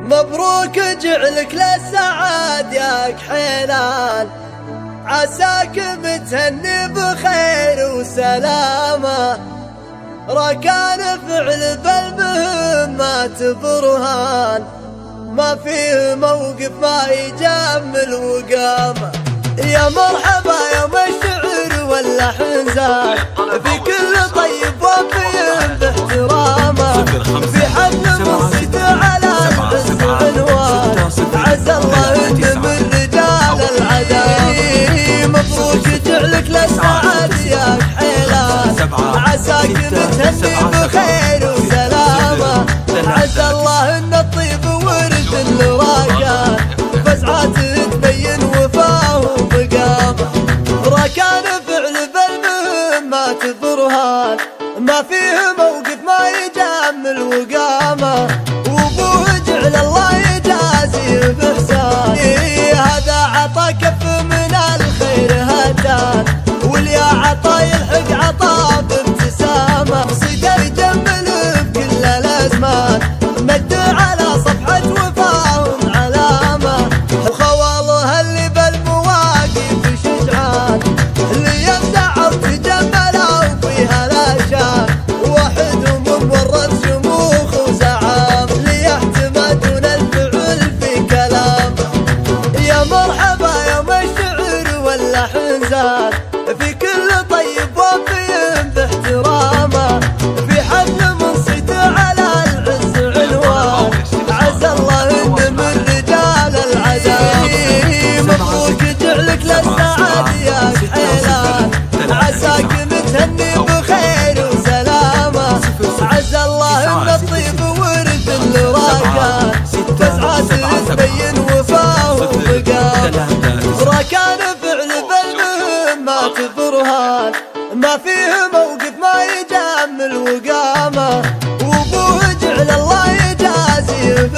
مبروك جعلك للسعاد يا كحيلان، عساك متهني بخير وسلامة. ركان فعل بالمهمات برهان، ما فيه موقف ما يجمل وقامة. يا مرحبا يوم الشعر واللحن زاد، في كل طيب وفي باحترامه. في حفل منصت على العز عنوان، عز الله انت من رجال العداء. مبروك جعلك للسعاد يا كحيلان، عساك متهني بخير وسلامة. عز الله ان الطيب ورد الراكان، فزعاته تبين وفاه وبقامه. ركان فعل بالمهمات برهان، ما فيه موقف ما يجمل وقامه. وابوه جعل الله يجازيه باحسان، هذا عطا كف من الخير هدان، واليا عطا يلحق عطا بابتسامه. صدر يجمل بكل الازمان، مد على صفحه وفاهم علامه. وخواله اللي بالمواقف شجعان، اللي يمدع وتجملوا فيها الاشان. وحدهم مورث شموخ وزعام، ليحتمدون الفعل في كلامه. يا مرحبا يوم الشعر واللحن زاد، في كل طيب وفي باحترامه. في حفل منصت على العز عنوان، عز الله ان من رجال العداء. مبروك جعلك للسعاد يا كحيلان، عساك متهني بخير وسلامة. عز الله ان الطيب ورد الراكان، فزعاته تبين وفاه وبقامه. ركان فعل بالمهمات برهان، ما فيه موقف ما يجمل وقامه. وابوه جعل الله يجازيه